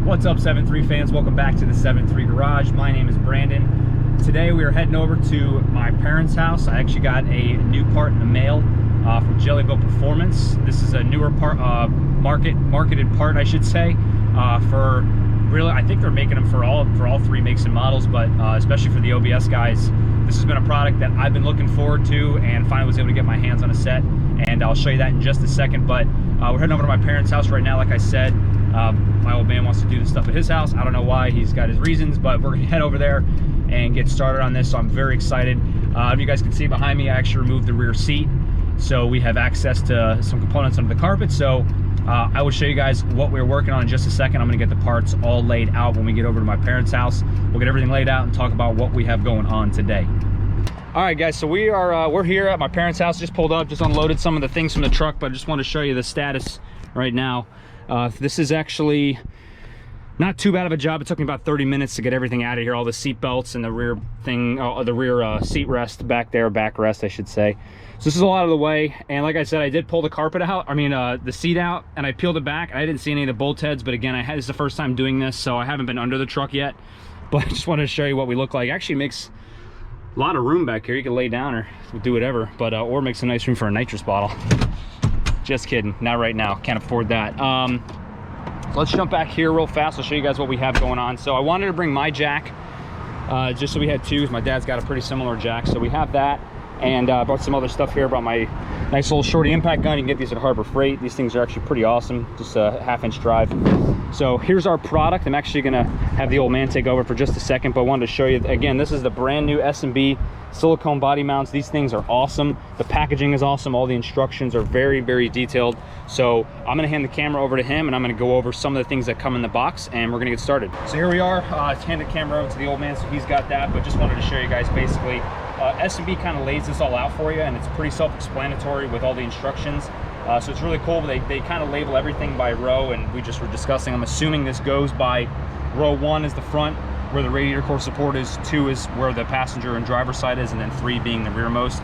What's up, 7.3 fans? Welcome back to the 7.3 Garage. My name is Brandon. Today we are heading over to my parents' house. I actually got a new part in the mail from Jelibuilt Performance. This is a newer part, marketed part, I should say, for really, I think they're making them for all three makes and models, but especially for the OBS guys. This has been a product that I've been looking forward to and finally was able to get my hands on a set, and I'll show you that in just a second. But we're heading over to my parents' house right now. Like I said, my old man wants to do the stuff at his house. I don't know why, he's got his reasons, but we're gonna head over there and get started on this. So I'm very excited. You guys can see behind me, I actually removed the rear seat, so we have access to some components under the carpet. So I will show you guys what we're working on in just a second. I'm gonna get the parts all laid out when we get over to my parents' house. We'll get everything laid out and talk about what we have going on today. All right, guys, so we're here at my parents' house. Just pulled up, just unloaded some of the things from the truck, but I just want to show you the status right now. This is actually not too bad of a job. It took me about 30 minutes to get everything out of here, all the seat belts and the rear thing, the rear seat rest back there, backrest, I should say. So this is a lot of the way, and like I said, I did pull the carpet out, the seat out, and I peeled it back. I didn't see any of the bolt heads, but again, this is the first time doing this, so I haven't been under the truck yet, but I just wanted to show you what we look like. It actually makes a lot of room back here. You can lay down or do whatever, but or make some nice room for a nitrous bottle. Just kidding, not right now, can't afford that. So let's jump back here real fast. I'll show you guys what we have going on. So I wanted to bring my jack, just so we had two. My dad's got a pretty similar jack, so we have that. And brought some other stuff here about my nice little shorty impact gun. You can get these at Harbor Freight. These things are actually pretty awesome, just a half-inch drive. So here's our product. I'm actually gonna have the old man take over for just a second, but I wanted to show you, again, this is the brand new S&B silicone body mounts. These things are awesome. The packaging is awesome. All the instructions are very, very detailed. So I'm gonna hand the camera over to him, and I'm gonna go over some of the things that come in the box, and we're gonna get started. So here we are. Hand the camera over to the old man, so he's got that, but just wanted to show you guys basically S&B kind of lays this all out for you, and it's pretty self-explanatory with all the instructions. So it's really cool. They kind of label everything by row, and we just were discussing, I'm assuming this goes by row 1 is the front, where the radiator core support is, 2 is where the passenger and driver side is, and then 3 being the rearmost.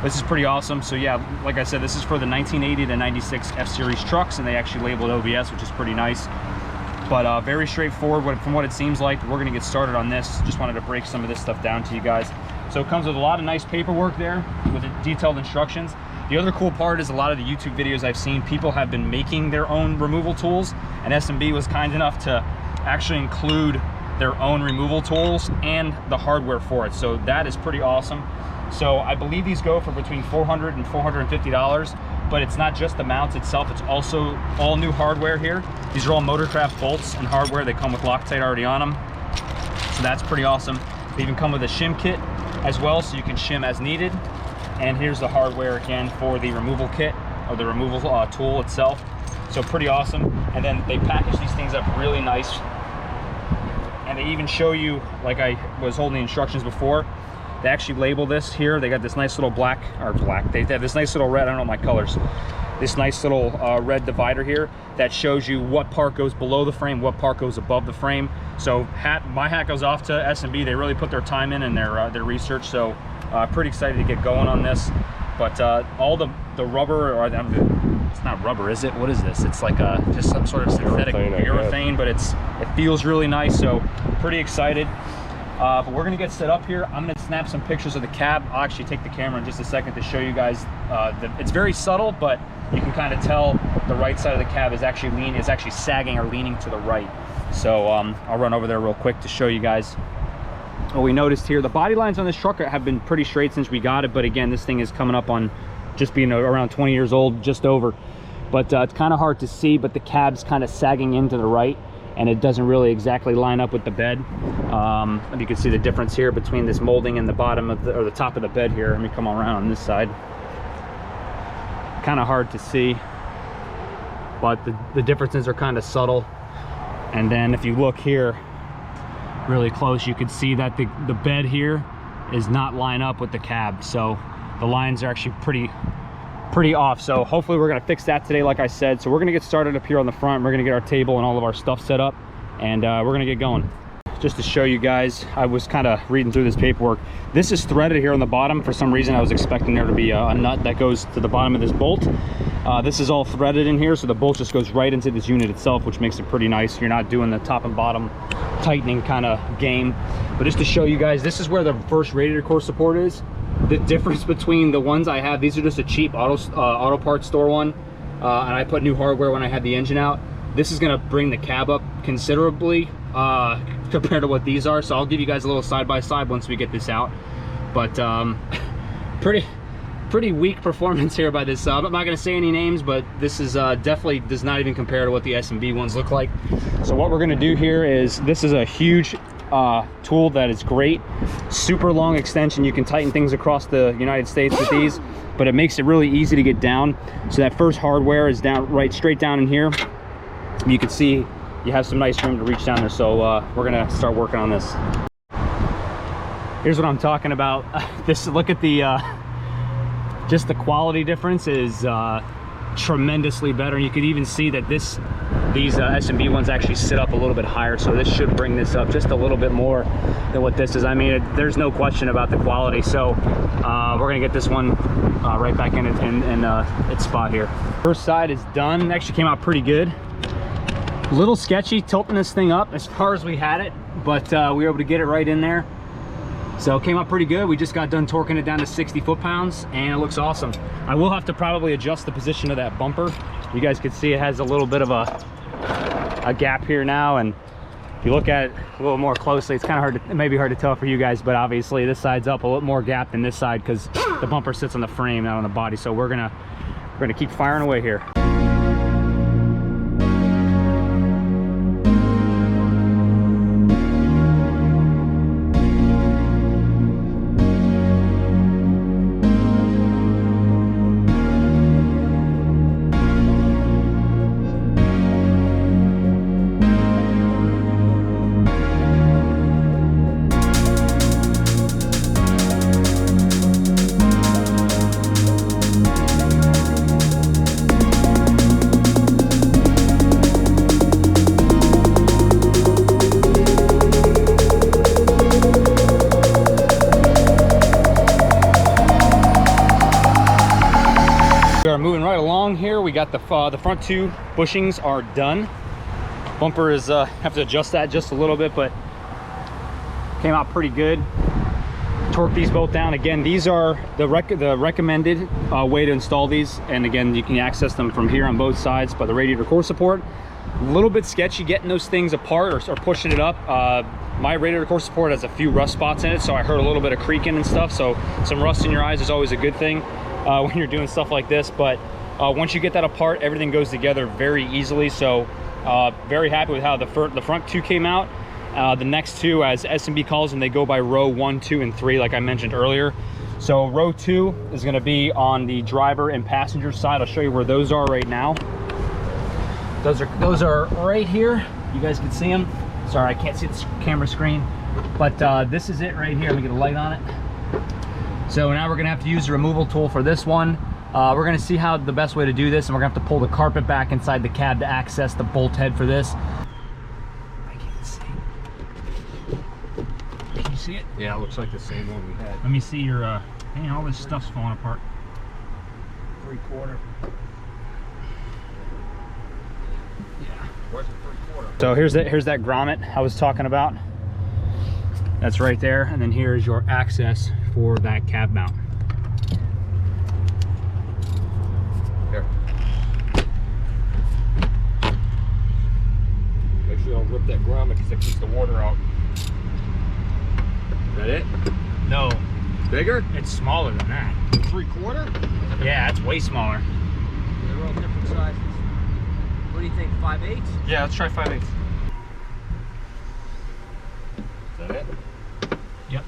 This is pretty awesome. So yeah, like I said, this is for the 1980 to 96 F-Series trucks, and they actually labeled OBS, which is pretty nice. But very straightforward from what it seems like. We're gonna get started on this. Just wanted to break some of this stuff down to you guys. So it comes with a lot of nice paperwork there with the detailed instructions. The other cool part is a lot of the YouTube videos I've seen, people have been making their own removal tools, and S&B was kind enough to actually include their own removal tools and the hardware for it. So that is pretty awesome. So I believe these go for between $400 and $450, but it's not just the mounts itself, it's also all new hardware here. These are all Motorcraft bolts and hardware. They come with Loctite already on them. So that's pretty awesome. They even come with a shim kit as well, so you can shim as needed. And here's the hardware again for the removal kit, or the removal tool itself. So pretty awesome. And then they package these things up really nice. And they even show you, like I was holding the instructions before, they actually label this here. They got this nice little they have this nice little red, I don't know my colors, this nice little red divider here that shows you what part goes below the frame, what part goes above the frame. So my hat goes off to S&B. They really put their time in their research. So pretty excited to get going on this. But all the rubber, or it's not rubber, is it? What is this? It's like just some sort of synthetic urethane, but it feels really nice. So pretty excited. But we're gonna get set up here. I'm gonna snap some pictures of the cab. I'll actually take the camera in just a second to show you guys. It's very subtle, but you can kind of tell the right side of the cab is actually sagging or leaning to the right. So I'll run over there real quick to show you guys what we noticed here. The body lines on this truck have been pretty straight since we got it, but again, this thing is coming up on just being around 20 years old, just over. But it's kind of hard to see, but the cab's kind of sagging into the right, and it doesn't really exactly line up with the bed. And you can see the difference here between this molding and the bottom of the top of the bed here. Let me come around on this side. Kind of hard to see, but the differences are kind of subtle. And then if you look here really close, you can see that the bed here is not line up with the cab. So the lines are actually pretty off. So hopefully we're gonna fix that today, like I said. So we're gonna get started up here on the front. We're gonna get our table and all of our stuff set up, and we're gonna get going. Just to show you guys, I was kind of reading through this paperwork. This is threaded here on the bottom. For some reason I was expecting there to be a nut that goes to the bottom of this bolt. This is all threaded in here, so the bolt just goes right into this unit itself, which makes it pretty nice. You're not doing the top and bottom tightening kind of game. But just to show you guys, this is where the first radiator core support is. The difference between the ones I have, these are just a cheap auto parts store one, and I put new hardware when I had the engine out. This is gonna bring the cab up considerably compared to what these are, so I'll give you guys a little side by side once we get this out. But pretty weak performance here by this. I'm not gonna say any names, but this is definitely does not even compare to what the S&B ones look like. So what we're gonna do here is, this is a huge tool that is great, super long extension. You can tighten things across the United States with these, but it makes it really easy to get down. So that first hardware is down straight down in here. You can see you have some nice room to reach down there. So we're gonna start working on this. Here's what I'm talking about. This, look at the just the quality difference is tremendously better. And you could even see that these S&B ones actually sit up a little bit higher, so this should bring this up just a little bit more than what this is. I mean, there's no question about the quality. So we're gonna get this one right back in its spot here. First side is done. It actually came out pretty good. A little sketchy tilting this thing up as far as we had it, but we were able to get it right in there. So it came out pretty good. We just got done torquing it down to 60 foot-pounds, and it looks awesome. I will have to probably adjust the position of that bumper. You guys can see it has a little bit of a gap here now, and if you look at it a little more closely, it's kind of hard to, it may be hard to tell for you guys, but obviously this side's up a little more gap than this side because the bumper sits on the frame, not on the body. So we're gonna keep firing away here. We are moving right along here. We got the front two bushings are done. Bumper is have to adjust that just a little bit, but came out pretty good. Torque these both down. Again, these are the recommended way to install these, and again, you can access them from here on both sides by the radiator core support. A little bit sketchy getting those things apart or pushing it up. My radiator core support has a few rust spots in it, so I heard a little bit of creaking and stuff. So some rust in your eyes is always a good thing when you're doing stuff like this. But once you get that apart, everything goes together very easily. So very happy with how the front two came out. The next two, as S&B calls them, they go by row 1, 2, and 3, like I mentioned earlier. So row 2 is going to be on the driver and passenger side. I'll show you where those are right now. Those are right here. You guys can see them. Sorry, I can't see the camera screen, but this is it right here. Let me get a light on it. So now we're gonna have to use the removal tool for this one. We're gonna see how the best way to do this, and we're gonna have to pull the carpet back inside the cab to access the bolt head for this. I can't see. Can you see it? Yeah, it looks like the same one we had. Let me see your, man, all this stuff's falling apart. 3/4. Where's the 3/4? So here's that grommet I was talking about. That's right there, and then here's your access for that cab mount. Here. Make sure you don't rip that grommet because it keeps the water out. Is that it? No. Bigger? It's smaller than that. 3/4? Yeah, it's way smaller. They're all different sizes. What do you think, 5/8? Yeah, let's try 5/8. Is that it? Yep.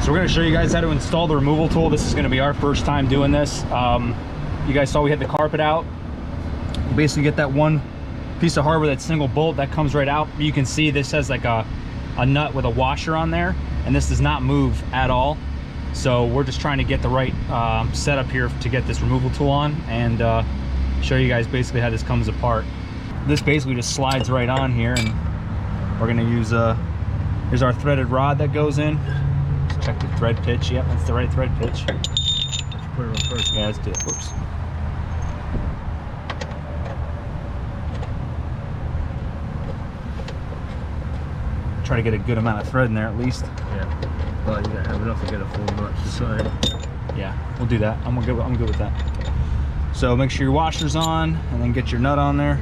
So we're going to show you guys how to install the removal tool. This is going to be our first time doing this. You guys saw we had the carpet out. Basically get that one piece of hardware, that single bolt that comes right out. You can see this has like a nut with a washer on there, and this does not move at all. So we're just trying to get the right setup here to get this removal tool on, and show you guys basically how this comes apart. This basically just slides right on here, and we're going to use here's our threaded rod that goes in. Let's check the thread pitch. Yep, that's the right thread pitch. Let's put it on first. Yeah, let's do it. Whoops. try to get a good amount of thread in there at least. Yeah. Well, you gotta have enough to get a full nut inside. Yeah, we'll do that. I'm good with that. So make sure your washer's on, and then get your nut on there.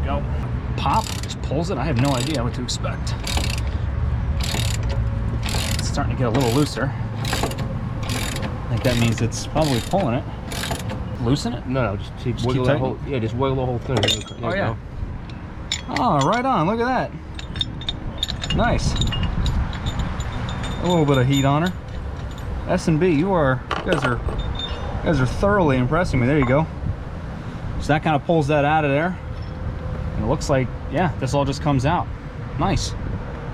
Go. Pop, just pulls it. I have no idea what to expect. It's starting to get a little looser. I think that means it's probably pulling it. Loosen it? No, just wiggle that whole. Yeah, just wiggle the whole thing. Oh yeah. Oh, right on. Look at that. Nice. A little bit of heat on her. S&B, you guys are thoroughly impressing me. There you go. So that kind of pulls that out of there. And it looks like, yeah, this all just comes out. Nice.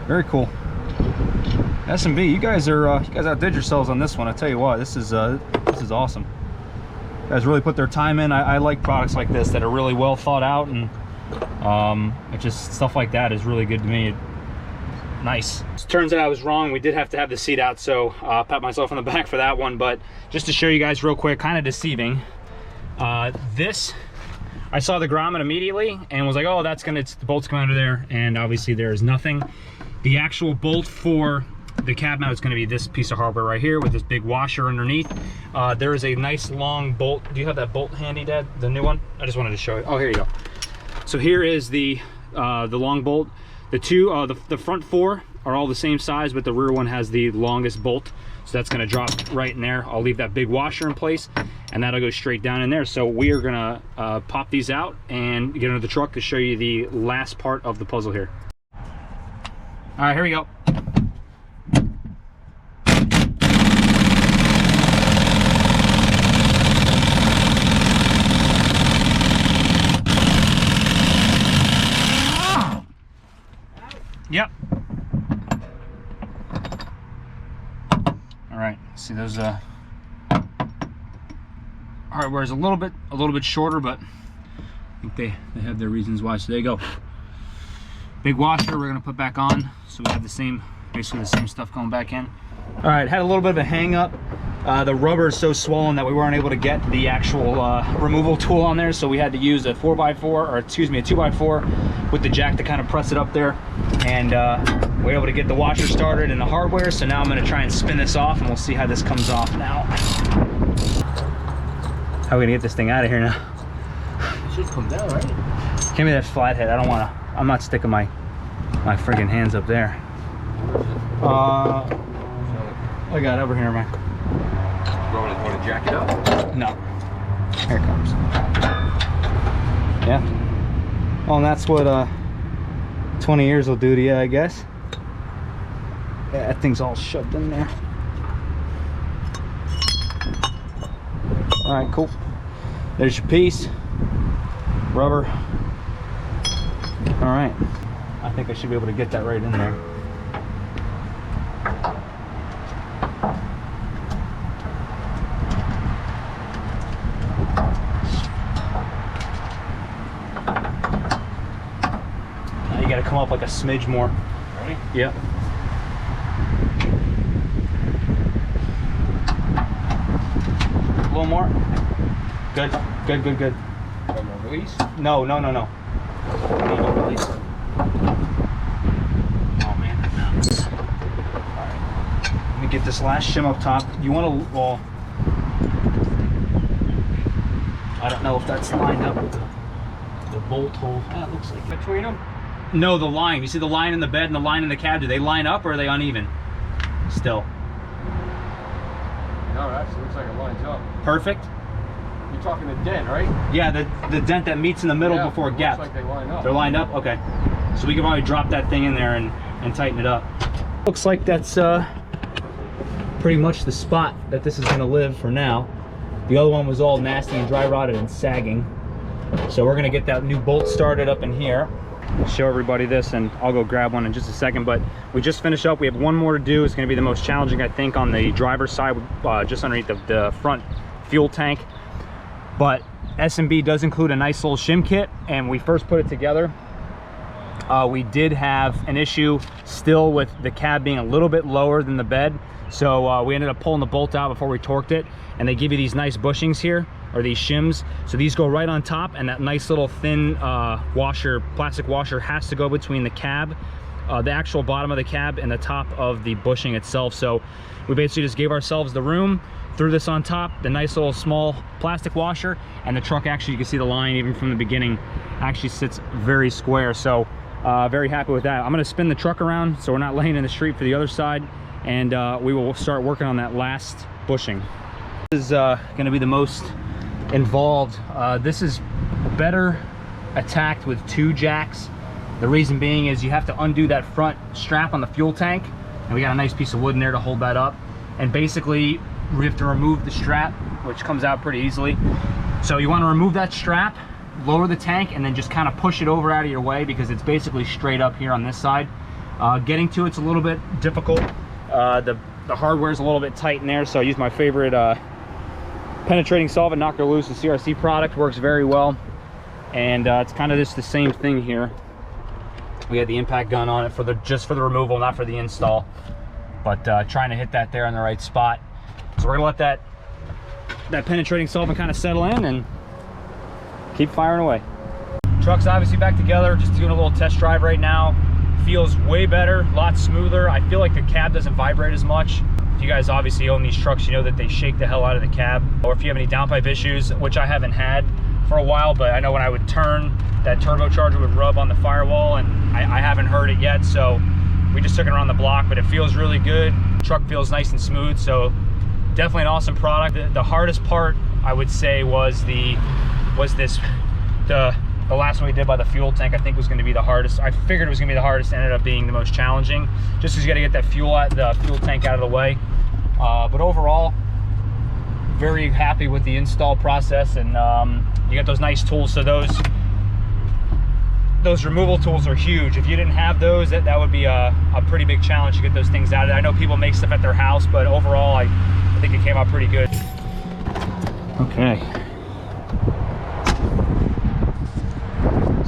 Very cool. S&B, you guys outdid yourselves on this one. I tell you what, this is awesome. You guys really put their time in. I like products like this that are really well thought out, and it just stuff like that is really good to me. Nice. So turns out I was wrong. We did have to have the seat out, so pat myself on the back for that one. But just to show you guys real quick, kind of deceiving. This, I saw the grommet immediately and was like, oh, the bolt's coming out of there, and obviously there is nothing. The actual bolt for the cab mount is going to be this piece of hardware right here with this big washer underneath. There is a nice long bolt. Do you have that bolt handy, Dad? The new one? I just wanted to show you. Oh, here you go. So here is the long bolt. The two, the front four are all the same size, but the rear one has the longest bolt. So that's gonna drop right in there. I'll leave that big washer in place, and that'll go straight down in there. So we are gonna pop these out and get into the truck to show you the last part of the puzzle here. All right, here we go. Yep. All right. See, those hardware is a little bit shorter, but I think they have their reasons why. So there you go. Big washer we're gonna put back on, so we have basically the same stuff going back in. All right. Had a little bit of a hang up. The rubber is so swollen that we weren't able to get the actual removal tool on there, so we had to use a 4x4, or excuse me, a 2x4 with the jack to kind of press it up there, and we're able to get the washer started and the hardware. So now I'm going to try and spin this off, and we'll see how this comes off now. How are we gonna get this thing out of here now? It should come down, right? Give me that flathead. I don't want to. I'm not sticking my friggin' hands up there. I got it over here, man. Want to jack it up? No. Here it comes. Yeah. Well, and that's what 20 years will do to you, I guess. Yeah, that thing's all shoved in there. All right, cool. There's your piece. Rubber. All right. I think I should be able to get that right in there. You gotta come up like a smidge more. Ready? Yep. A little more. Good. Good, good, good. Release? No. No, no release. Oh man, that mounts. Alright. Let me get this last shim up top. You wanna, well, I don't know if that's lined up with the bolt hole. That looks like it. Between them? No, the line. You see the line in the bed and the line in the cab? Do they line up or are they uneven? Still. No, it actually looks like it lines up. Perfect. You're talking the dent, right? Yeah, the dent that meets in the middle before it gaps. Looks like they line up. They're lined up? Okay. So we can probably drop that thing in there and tighten it up. Looks like that's pretty much the spot that this is going to live for now. The other one was all nasty and dry rotted and sagging. So we're going to get that new bolt started up in here. Show everybody this, and I'll go grab one in just a second, but we just finished up. We have one more to do. It's going to be the most challenging, I think, on the driver's side, just underneath the front fuel tank. But S&B does include a nice little shim kit, and we first put it together. We did have an issue still with the cab being a little bit lower than the bed. So we ended up pulling the bolt out before we torqued it. And they give you these nice bushings here, or these shims. So these go right on top, and that nice little thin washer, plastic washer, has to go between the cab, the actual bottom of the cab, and the top of the bushing itself. So we basically just gave ourselves the room, threw this on top, the nice little small plastic washer, and the truck actually, you can see the line even from the beginning, actually sits very square. So very happy with that. I'm gonna spin the truck around so we're not laying in the street for the other side, and we will start working on that last bushing. This is gonna be the most involved. This is better attacked with 2 jacks. The reason being is you have to undo that front strap on the fuel tank, and we got a nice piece of wood in there to hold that up. And basically we have to remove the strap, which comes out pretty easily. So you want to remove that strap, lower the tank, and then just kind of push it over out of your way, because it's basically straight up here on this side. Getting to it's a little bit difficult. The hardware is a little bit tight in there, so I use my favorite penetrating solvent knocker loose. The CRC product works very well, and it's kind of just the same thing here. We had the impact gun on it for just for the removal, not for the install, but trying to hit that there in the right spot. So we're gonna let that penetrating solvent kind of settle in and keep firing away. Truck's obviously back together, just doing a little test drive right now. Feels way better, a lot smoother. I feel like the cab doesn't vibrate as much. If you guys obviously own these trucks, you know that they shake the hell out of the cab. Or if you have any downpipe issues, which I haven't had for a while, but I know when I would turn, that turbocharger would rub on the firewall, and I haven't heard it yet, so we just took it around the block, but it feels really good. Truck feels nice and smooth, so definitely an awesome product. The hardest part, I would say, was the last one we did by the fuel tank. I think was going to be the hardest. I figured it was going to be the hardest, ended up being the most challenging, just because you got to get that the fuel tank out of the way. But overall, very happy with the install process, and you got those nice tools. So those removal tools are huge. If you didn't have those, that would be a pretty big challenge to get those things out of there. I know people make stuff at their house, but overall, I think it came out pretty good. Okay.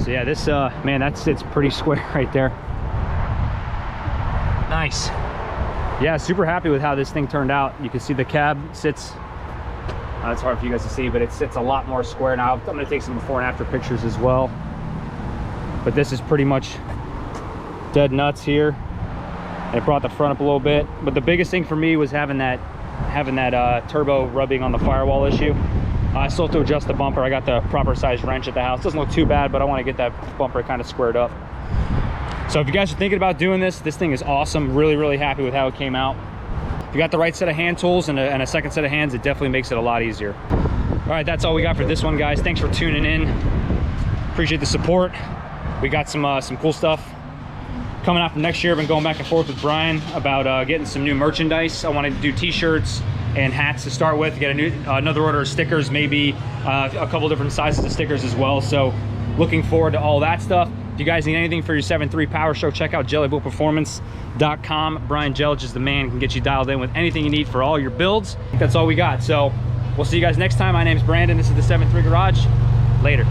So yeah, this man, that sits pretty square right there. Nice. Yeah, super happy with how this thing turned out. You can see the cab sits, it's hard for you guys to see, but it sits a lot more square now. I'm gonna take some before and after pictures as well. But this is pretty much dead nuts here. And it brought the front up a little bit. But the biggest thing for me was having that turbo rubbing on the firewall issue. I still have to adjust the bumper. I got the proper size wrench at the house. Doesn't look too bad, but I want to get that bumper kind of squared up. So if you guys are thinking about doing this thing is awesome. Really, really happy with how it came out. If you got the right set of hand tools and a second set of hands, it definitely makes it a lot easier. All right, that's all we got for this one, guys. Thanks for tuning in. Appreciate the support. We got some cool stuff coming out from next year. I've been going back and forth with Brian about getting some new merchandise. I want to do t-shirts and hats to start with, get another order of stickers, maybe a couple different sizes of stickers as well. So looking forward to all that stuff. If you guys need anything for your 7.3 Powerstroke, check out JelibuiltPerformance.com. Brian Jelich is the man, can get you dialed in with anything you need for all your builds. That's all we got. So we'll see you guys next time. My name's Brandon. This is the 7.3 Garage. Later.